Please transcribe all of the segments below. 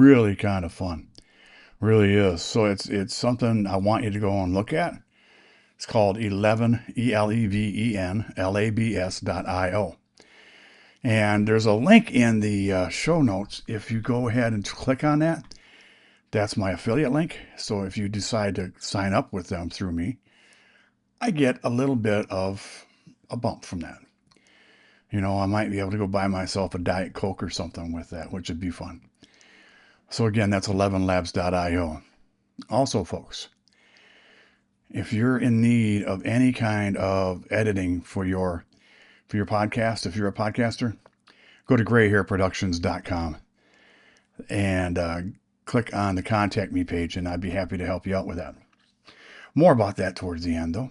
really kind of fun. Really is. So it's something I want you to go and look at. It's called 11 ELEVEN LABS.io. And there's a link in the show notes. If you go ahead and click on that, that's my affiliate link. So if you decide to sign up with them through me, I get a little bit of a bump from that. I might be able to go buy myself a Diet Coke or something with that, which would be fun. So again, that's 11labs.io. Also, folks, if you're in need of any kind of editing for your podcast, if you're a podcaster, go to grayhairproductions.com and click on the contact me page, and I'd be happy to help you out with that. More about that towards the end, though.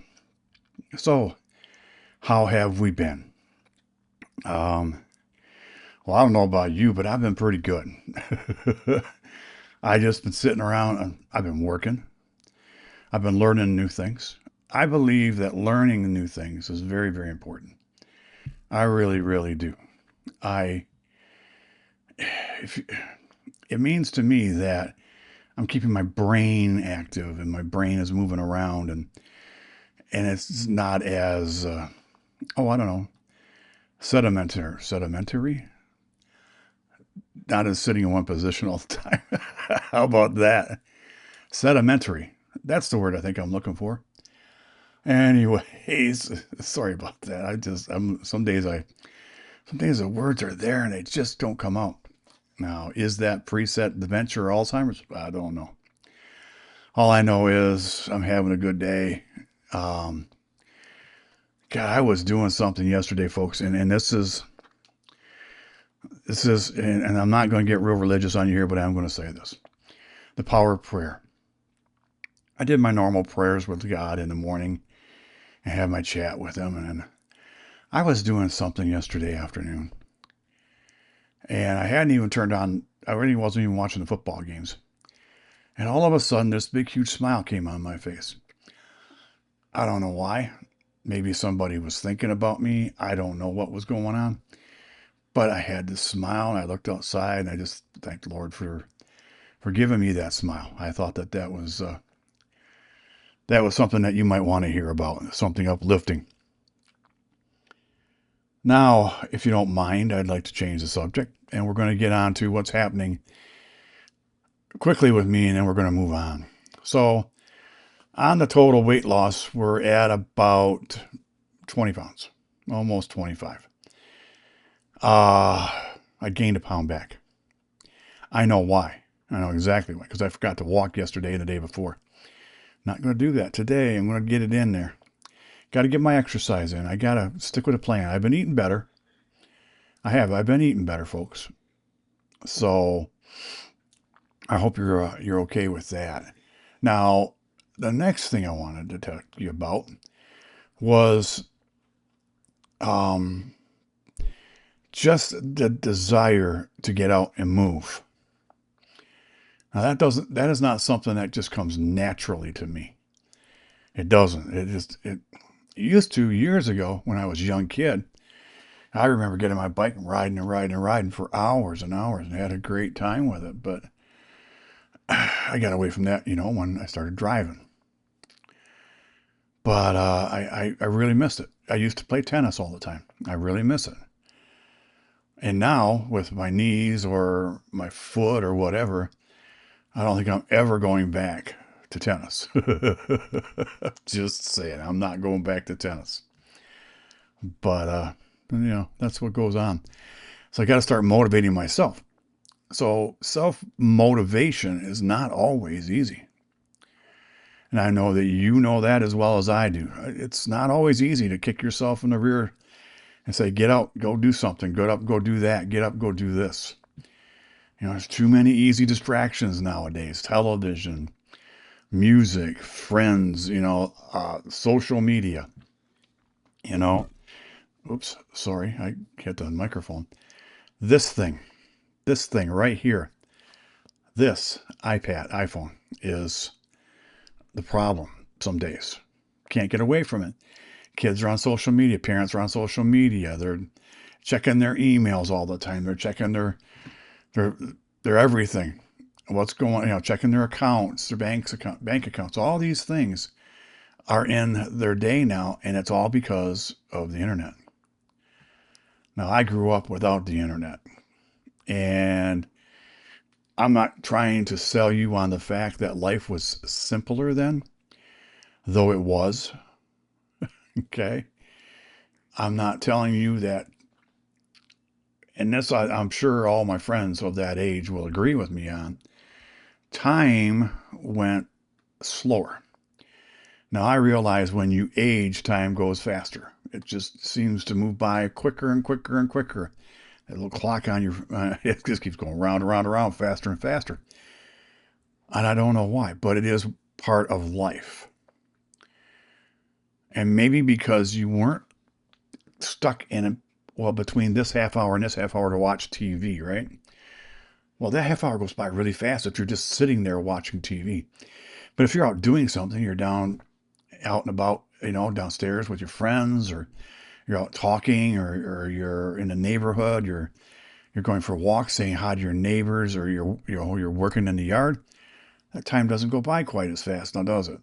So, how have we been? Well, I don't know about you, but I've been pretty good. I just been sitting around and I've been working. I've been learning new things. I believe that learning new things is very, very important. I really, really do. I, if it means to me that I'm keeping my brain active and my brain is moving around and it's not as I don't know, sedimentary, not as sitting in one position all the time. How about that? Sedimentary. That's the word I think I'm looking for. Anyways, sorry about that. Some days the words are there and they just don't come out. Now, is that preset dementia or Alzheimer's? I don't know. All I know is I'm having a good day. Um, God, I was doing something yesterday, folks, and this is, and I'm not going to get real religious on you here, but I'm going to say this: the power of prayer. I did my normal prayers with God in the morning and had my chat with Him, and I was doing something yesterday afternoon, and I hadn't even turned on. I really wasn't even watching the football games, and all of a sudden, this big, huge smile came on my face. I don't know why. Maybe somebody was thinking about me. I don't know what was going on. But I had this smile and I looked outside and I just thanked the Lord for giving me that smile. I thought that was something that you might want to hear about, something uplifting. Now, if you don't mind, I'd like to change the subject and we're going to get on to what's happening quickly with me and then we're going to move on. So, on the total weight loss, we're at about 20 pounds, almost 25. I gained a pound back. I know why. I know exactly why, because I forgot to walk yesterday and the day before. Not going to do that today. I'm going to get it in there. Got to get my exercise in. I got to stick with a plan. I've been eating better. I have. I've been eating better, folks. So I hope you're okay with that. Now, the next thing I wanted to tell you about was um, just the desire to get out and move. Now that is not something that just comes naturally to me. It doesn't. It used to years ago when I was a young kid. I remember getting my bike and riding for hours and hours and had a great time with it. But I got away from that, when I started driving. But I really missed it. I used to play tennis all the time. I really miss it. And now with my knees or my foot or whatever, I don't think I'm ever going back to tennis. Just saying, I'm not going back to tennis. But, that's what goes on. So I got to start motivating myself. So self-motivation is not always easy. And I know that you know that as well as I do. It's not always easy to kick yourself in the rear and say, get out, go do something. Get up, go do that. Get up, go do this. There's too many easy distractions nowadays. Television, music, friends, social media. Oops, sorry, I hit the microphone. This thing right here, this iPhone is the problem some days. Can't get away from it. Kids are on social media. Parents are on social media. They're checking their emails all the time. They're checking their everything. what's going, checking their accounts, their bank accounts, all these things are in their day now, and it's all because of the internet. Now, I grew up without the internet, and I'm not trying to sell you on the fact that life was simpler then, though it was, okay? I'm not telling you that, and this I'm sure all my friends of that age will agree with me on. Time went slower. Now, I realize when you age, time goes faster. It just seems to move by quicker and quicker and quicker. That little clock on your, it just keeps going round and round and round, faster and faster. And I don't know why, but it is part of life. And maybe because you weren't stuck in it, well, between this half hour and this half hour to watch TV, right? Well, that half hour goes by really fast if you're just sitting there watching TV. But if you're out doing something, you're out and about, downstairs with your friends, or you're out talking, or you're in the neighborhood, you're going for a walk, saying hi to your neighbors, or you're working in the yard, that time doesn't go by quite as fast now, does it?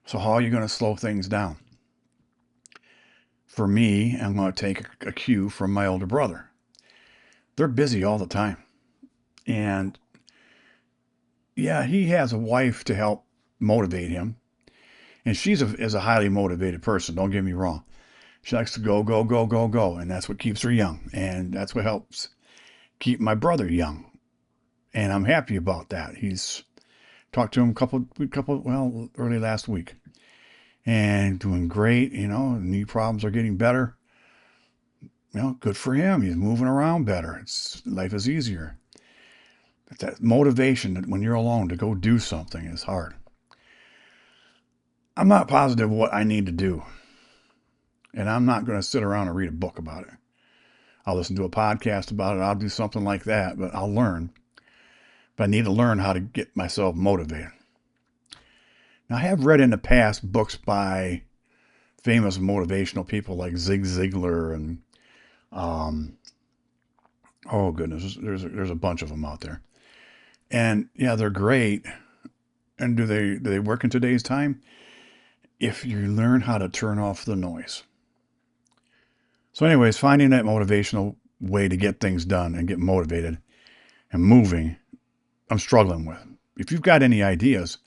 So how are you going to slow things down? For me, I'm going to take a cue from my older brother. They're busy all the time. And yeah, he has a wife to help motivate him. And she's is a highly motivated person, don't get me wrong. She likes to go, go, go, go, go. And that's what keeps her young. And that's what helps keep my brother young. And I'm happy about that. He's talked to him early last week. And doing great, knee problems are getting better. Good for him. He's moving around better. Life is easier. But that motivation that when you're alone to go do something is hard. I'm not positive what I need to do. And I'm not going to sit around and read a book about it. I'll listen to a podcast about it. I'll do something like that, but I'll learn. But I need to learn how to get myself motivated. Now, I have read in the past books by famous motivational people like Zig Ziglar and, oh goodness, there's a bunch of them out there. And yeah, they're great. And do they work in today's time? If you learn how to turn off the noise. So anyways, finding that motivational way to get things done and get motivated and moving, I'm struggling with. If you've got any ideas,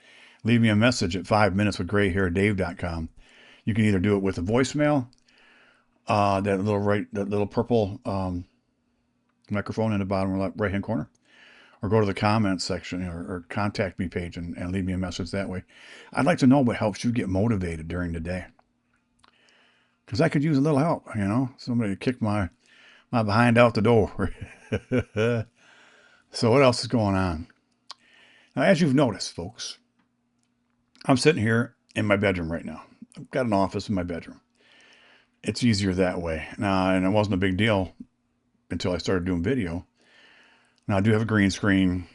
leave me a message at 5minuteswithgrayhairdave.com. You can either do it with a voicemail, that little purple microphone in the bottom right-hand corner, or go to the comments section or contact me page and leave me a message that way. I'd like to know what helps you get motivated during the day. Because I could use a little help, somebody to kick my behind out the door. So what else is going on? Now, as you've noticed, folks, I'm sitting here in my bedroom right now. I've got an office in my bedroom. It's easier that way. Now, and it wasn't a big deal until I started doing video. Now, I do have a green screen,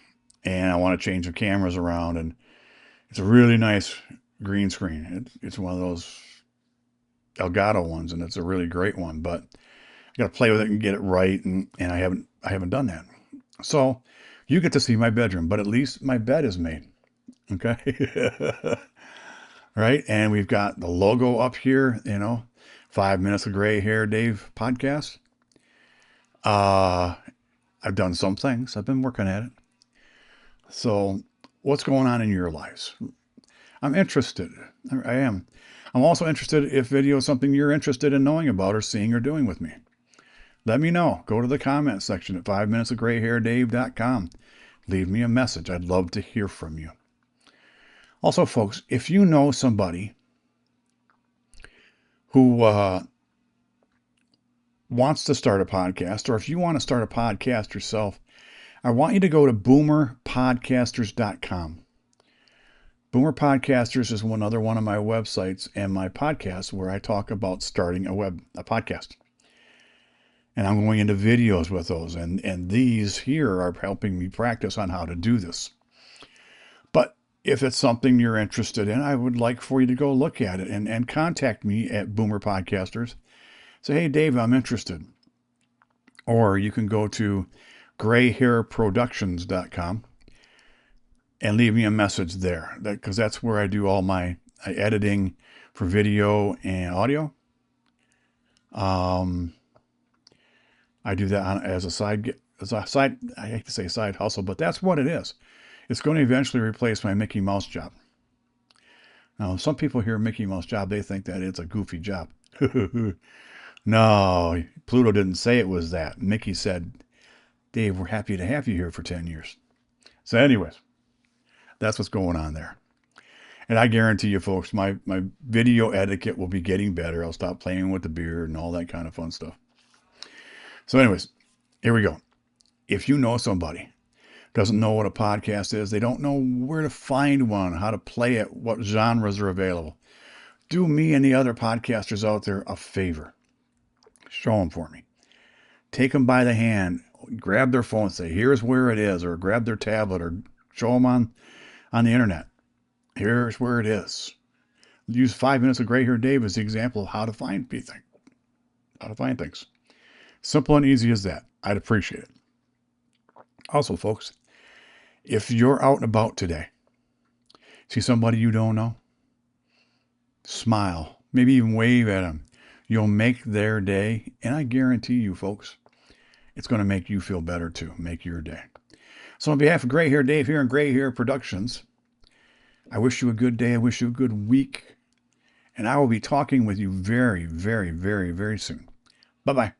and I want to change the cameras around, and it's a really nice green screen. It's one of those Elgato ones, and it's a really great one, but I got to play with it and get it right, and I haven't done that. So you get to see my bedroom, but at least my bed is made. Okay. Right. And we've got the logo up here, 5 Minutes of Gray Hair Dave podcast. I've done some things. I've been working at it. So what's going on in your lives? I'm interested. I am. I'm also interested if video is something you're interested in knowing about or seeing or doing with me. Let me know. Go to the comment section at 5minutesofgrayhairdave.com. Leave me a message. I'd love to hear from you. Also, folks, if you know somebody who wants to start a podcast, or if you want to start a podcast yourself, I want you to go to boomerpodcasters.com. Boomer Podcasters is another one of my websites and my podcasts where I talk about starting a podcast. And I'm going into videos with those. And these here are helping me practice on how to do this. But if it's something you're interested in, I would like for you to go look at it and contact me at Boomer Podcasters. Say, hey, Dave, I'm interested. Or you can go to grayhairproductions.com. and leave me a message there, because that's where I do all my editing for video and audio. I do that as a side, I hate to say side hustle, but that's what it is. It's going to eventually replace my Mickey Mouse job. Now, some people hear Mickey Mouse job, they think that it's a goofy job. No, Pluto didn't say it was that. Mickey said, Dave, we're happy to have you here for 10 years. So anyways, that's what's going on there. And I guarantee you, folks, my video etiquette will be getting better. I'll stop playing with the beard and all that kind of fun stuff. So anyways, here we go. If you know somebody doesn't know what a podcast is, they don't know where to find one, how to play it, what genres are available, do me and the other podcasters out there a favor. Show them for me. Take them by the hand, grab their phone, say, here's where it is, or grab their tablet, or show them on the internet. Here's where it is. Use 5 minutes of Gray Hair Dave as the example of how to find things. Simple and easy as that. I'd appreciate it. Also, folks, if you're out and about today, see somebody you don't know, smile, maybe even wave at them. You'll make their day, and I guarantee you, folks, it's going to make you feel better too, make your day. So on behalf of Gray Hair Dave here in Gray Hair Productions, I wish you a good day. I wish you a good week. And I will be talking with you very, very, very, very soon. Bye-bye.